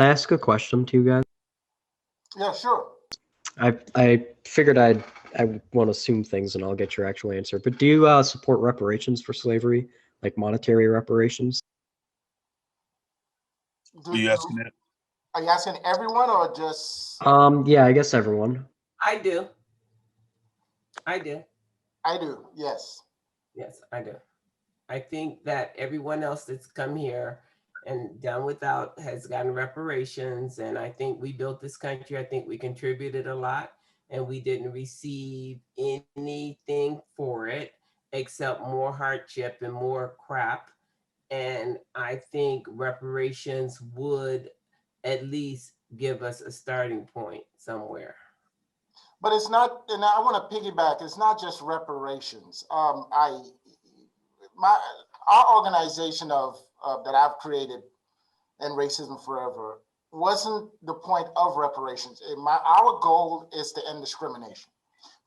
Can I ask a question to you guys? Yeah, sure. I figured I won't assume things and I'll get your actual answer. But do you support reparations for slavery, like monetary reparations? Do Are you you asking that? are you asking everyone or just Yeah, I guess everyone. I do. I do. I do? Yes. Yes, I do. I think that everyone else that's come here and done without has gotten reparations. And I think we built this country. I think we contributed a lot and we didn't receive anything for it except more hardship and more crap. And I think reparations would at least give us a starting point somewhere. But it's not, and I want to piggyback. It's not just reparations. My our organization of that I've created, and Racism Forever, wasn't the point of reparations. Our goal is to end discrimination,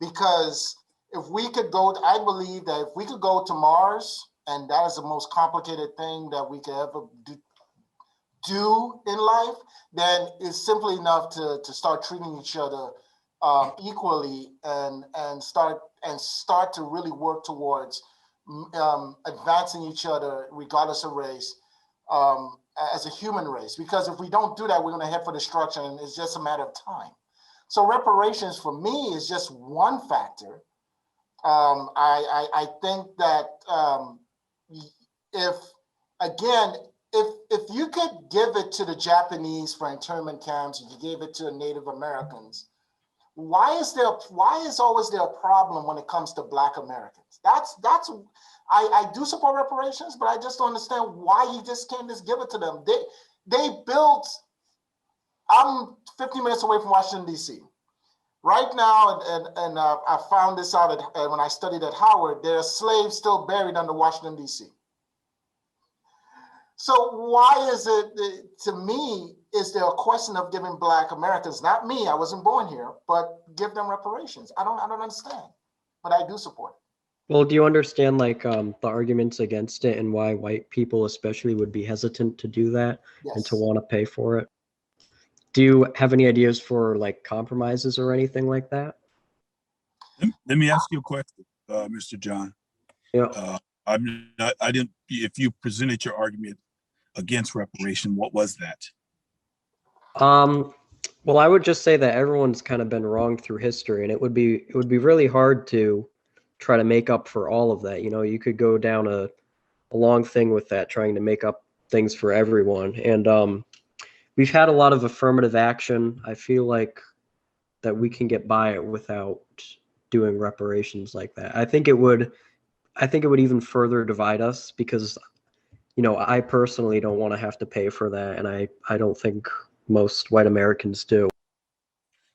because if we could go, I believe that if we could go to Mars, and that is the most complicated thing that we could ever do in life, then it's simply enough to start treating each other equally, and start to really work towards advancing each other regardless of race, as a human race. Because if we don't do that, we're going to head for destruction, and it's just a matter of time. So reparations for me is just one factor. I think that if again, if you could give it to the Japanese for internment camps, if you gave it to the Native Americans, why is always there a problem when it comes to Black Americans? I do support reparations, but I just don't understand why you just can't just give it to them. They built. I'm 50 minutes away from Washington D.C. right now, and I found this out when I studied at Howard. There are slaves still buried under Washington D.C. So why is it, to me, is there a question of giving Black Americans, not me, I wasn't born here, but give them reparations? I don't understand, but I do support it. Well, do you understand like the arguments against it and why white people especially would be hesitant to do that and to Yes. want to pay for it? Do you have any ideas for like compromises or anything like that? Let me ask you a question, Mr. John. Yeah. I didn't. If you presented your argument against reparation, what was that? Well, I would just say that everyone's kind of been wrong through history, and it would be really hard to try to make up for all of that. You know, you could go down a long thing with that, trying to make up things for everyone. And we've had a lot of affirmative action. I feel like that we can get by it without doing reparations like that. I think it would even further divide us because, you know, I personally don't want to have to pay for that, and I don't think most white Americans do.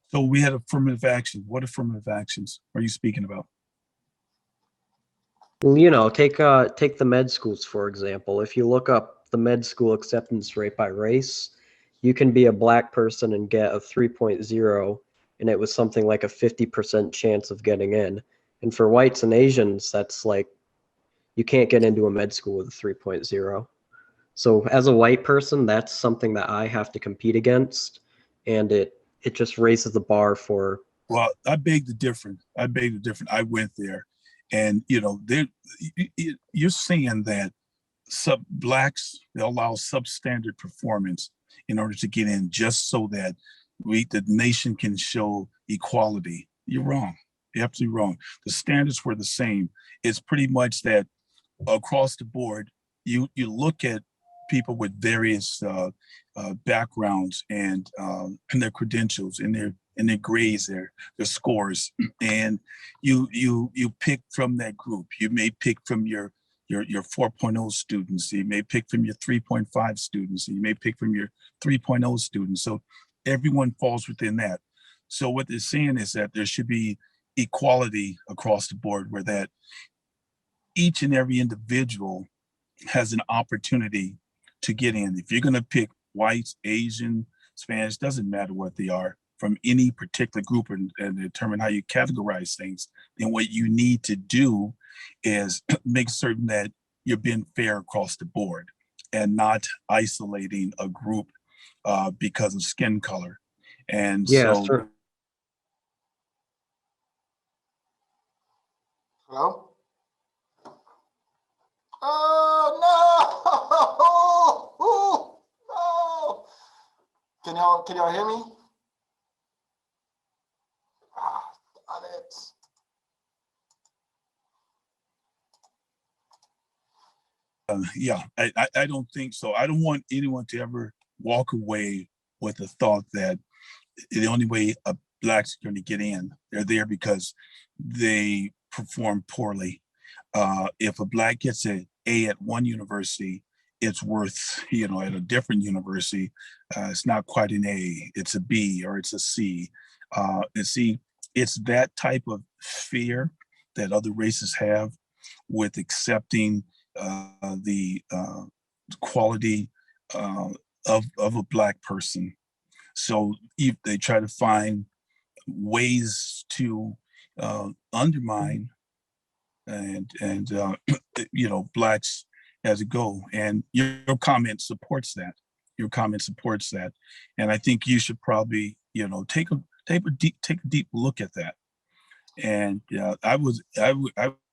So we had affirmative action. What affirmative actions are you speaking about? Well, you know, take the med schools, for example. If you look up the med school acceptance rate by race, you can be a Black person and get a 3.0, and it was something like a 50% chance of getting in. And for whites and Asians, that's like, you can't get into a med school with a 3.0. So as a white person, that's something that I have to compete against, and it just raises the bar for. Well, I beg the difference. I went there, and you know, you're saying that Blacks, they allow substandard performance in order to get in, just so that the nation can show equality. You're wrong. You're absolutely wrong. The standards were the same. It's pretty much that across the board, you look at people with various backgrounds and their credentials and their grades, their scores, and you pick from that group. You may pick from your 4.0 students. You may pick from your 3.5 students. You may pick from your 3.0 students. So everyone falls within that. So what they're saying is that there should be equality across the board, where that each and every individual has an opportunity to get in. If you're going to pick whites, Asian, Spanish, doesn't matter what they are, from any particular group, and determine how you categorize things, then what you need to do is make certain that you're being fair across the board and not isolating a group because of skin color. And Yeah, so, Hello? Oh no! No! Can y'all hear me? Ah, darn it. yeah, I don't think so. I don't want anyone to ever walk away with the thought that the only way blacks are going to get in, they're there because they perform poorly. If a black gets an A at one university, it's worth, at a different university, it's not quite an A, it's a B or it's a C. And see, it's that type of fear that other races have with accepting the quality of a black person. So if they try to find ways to undermine and blacks as a go. And your comment supports that. Your comment supports that, and I think you should probably take a deep look at that. And I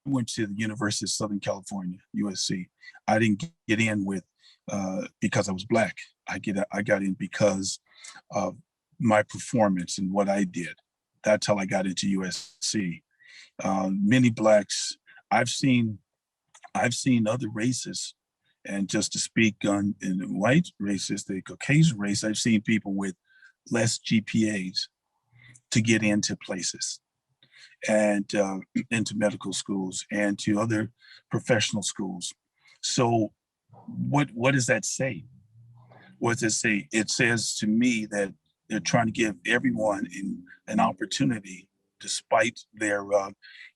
went to the University of Southern California, USC. I didn't get in with because I was black. I got in because of my performance and what I did. That's how I got into USC. Many blacks I've seen other races, and just to speak on in the white races, the Caucasian race, I've seen people with less GPAs to get into places and into medical schools and to other professional schools. So what does that say? What does it say? It says to me that they're trying to give everyone an opportunity despite their,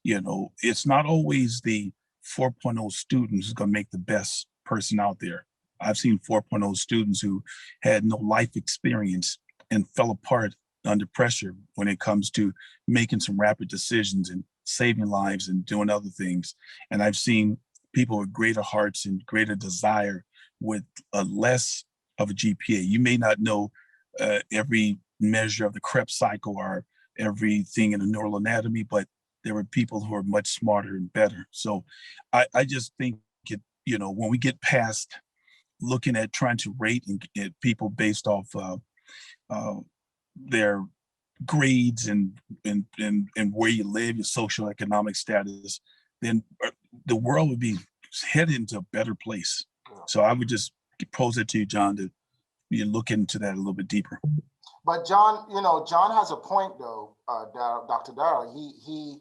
it's not always the 4.0 students who's going to make the best person out there. I've seen 4.0 students who had no life experience and fell apart under pressure when it comes to making some rapid decisions and saving lives and doing other things. And I've seen people with greater hearts and greater desire with a less of a GPA. You may not know every measure of the Krebs cycle or everything in the neural anatomy, but there were people who are much smarter and better. So I just think when we get past looking at trying to rate and get people based off their grades and where you live, your social economic status, then the world would be headed into a better place. So I would just pose it to you, John, to you look into that a little bit deeper. But John, John has a point though, Dr. Darrell. He,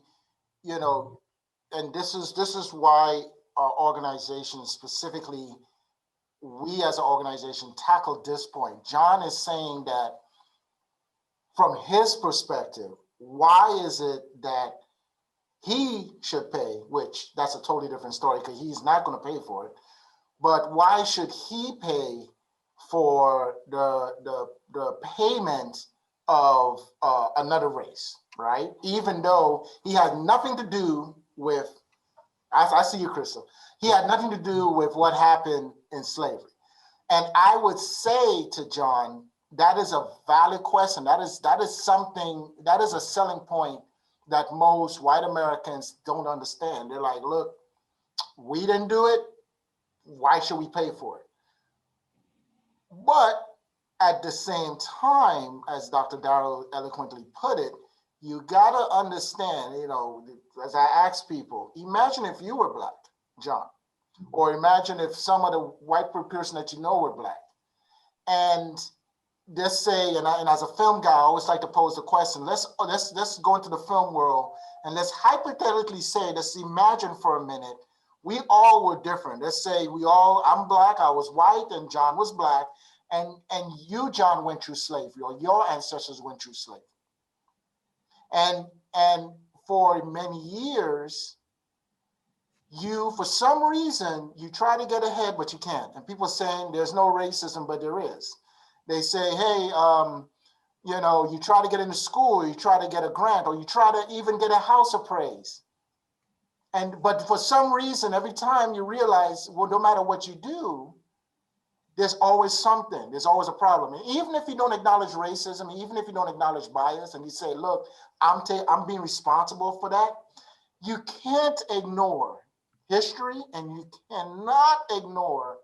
and this is why our organization specifically, we as an organization tackled this point. John is saying that from his perspective, why is it that he should pay, which that's a totally different story because he's not going to pay for it. But why should he pay for the payment of another race, right? Even though he had nothing to do with, I see you, Crystal. He had nothing to do with what happened in slavery. And I would say to John, that is a valid question. That is something, that is a selling point that most white Americans don't understand. They're like, look, we didn't do it. Why should we pay for it? But at the same time, as Dr. Darrell eloquently put it, you gotta understand, as I ask people, imagine if you were black, John, or imagine if some of the white person that you know were black. And let's say, and as a film guy, I always like to pose the question, let's go into the film world and let's hypothetically say, let's imagine for a minute, we all were different. Let's say I'm black, I was white, and John was black, and you, John, went through slavery, or your ancestors went through slavery. And for many years, you, for some reason, you try to get ahead, but you can't. And people are saying there's no racism, but there is. They say, hey, you try to get into school, you try to get a grant, or you try to even get a house appraised. But for some reason, every time you realize, well, no matter what you do, there's always something. There's always a problem. And even if you don't acknowledge racism, even if you don't acknowledge bias, and you say, look, I'm being responsible for that, you can't ignore history, and you cannot ignore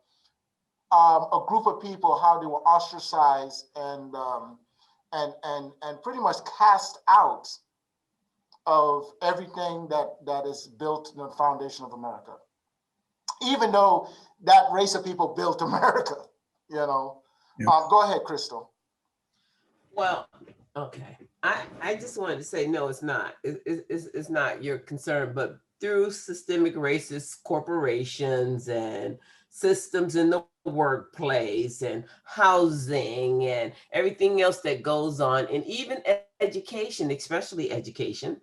a group of people, how they were ostracized and pretty much cast out of everything that is built in the foundation of America. Even though that race of people built America, you know. Yep. Go ahead, Crystal. Well, okay. I just wanted to say, no, it's not. It's not your concern, but through systemic racist corporations and systems in the workplace and housing and everything else that goes on, and even education, especially education,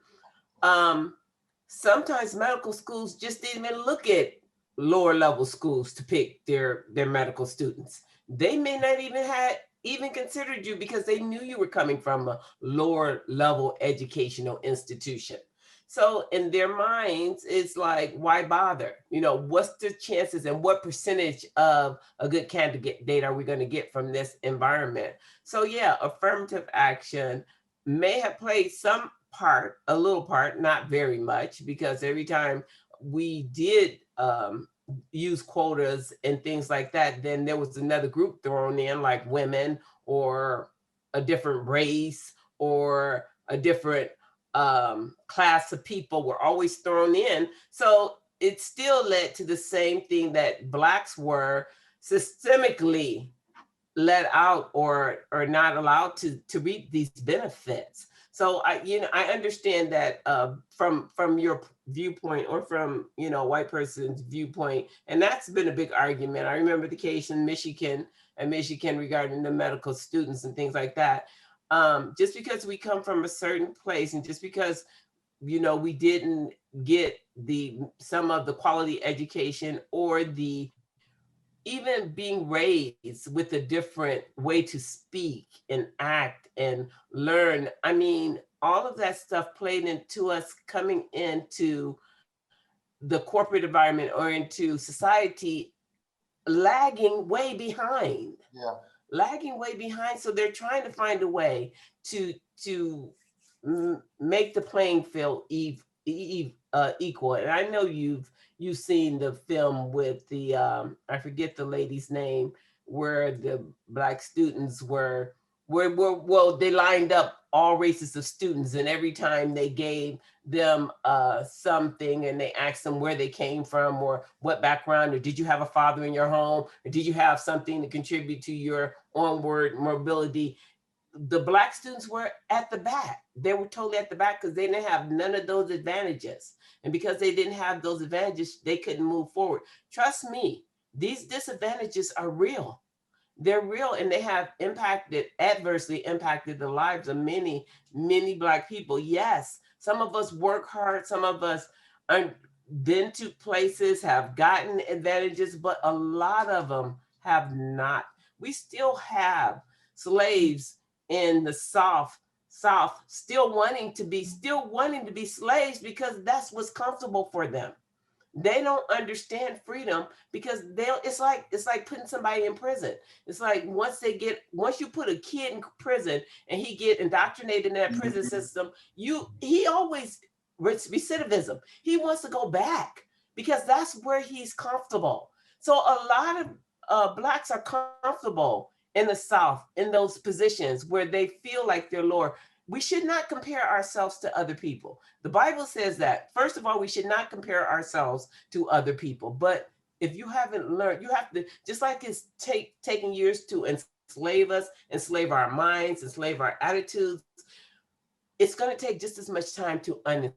sometimes medical schools just didn't even look at lower level schools to pick their medical students. They may not even considered you because they knew you were coming from a lower level educational institution. So in their minds, it's like, why bother? You know, what's the chances and what percentage of a good candidate are we going to get from this environment? So yeah, affirmative action may have played some part, a little part, not very much, because every time we did use quotas and things like that, then there was another group thrown in, like women or a different race or a different class of people were always thrown in. So it still led to the same thing, that Blacks were systemically let out or not allowed to reap these benefits. So I understand that from your viewpoint, or from, white person's viewpoint, and that's been a big argument. I remember the case in Michigan regarding the medical students and things like that. Just because we come from a certain place, and just because we didn't get some of the quality education, or the even being raised with a different way to speak and act and learn. I mean, all of that stuff played into us coming into the corporate environment or into society lagging way behind. Yeah. Lagging way behind. So they're trying to find a way to make the playing field equal. And I know you've seen the film with the I forget the lady's name, where the Black students were well, they lined up all races of students, and every time they gave them something, and they asked them where they came from, or what background, or did you have a father in your home, or did you have something to contribute to your onward mobility, the Black students were at the back. They were totally at the back because they didn't have none of those advantages. And because they didn't have those advantages, they couldn't move forward. Trust me, these disadvantages are real. They're real, and they have adversely impacted the lives of many, many Black people. Yes, some of us work hard. Some of us been to places, have gotten advantages, but a lot of them have not. We still have slaves in the South still wanting to be slaves because that's what's comfortable for them. They don't understand freedom because it's like putting somebody in prison. It's like once you put a kid in prison and he get indoctrinated in that prison system, he always recidivism. He wants to go back because that's where he's comfortable. So a lot of Blacks are comfortable in the South in those positions where they feel like they're lower. We should not compare ourselves to other people. The Bible says that. First of all, we should not compare ourselves to other people. But if you haven't learned, you have to, just like it's taking years to enslave us, enslave our minds, enslave our attitudes, it's going to take just as much time to unenslave.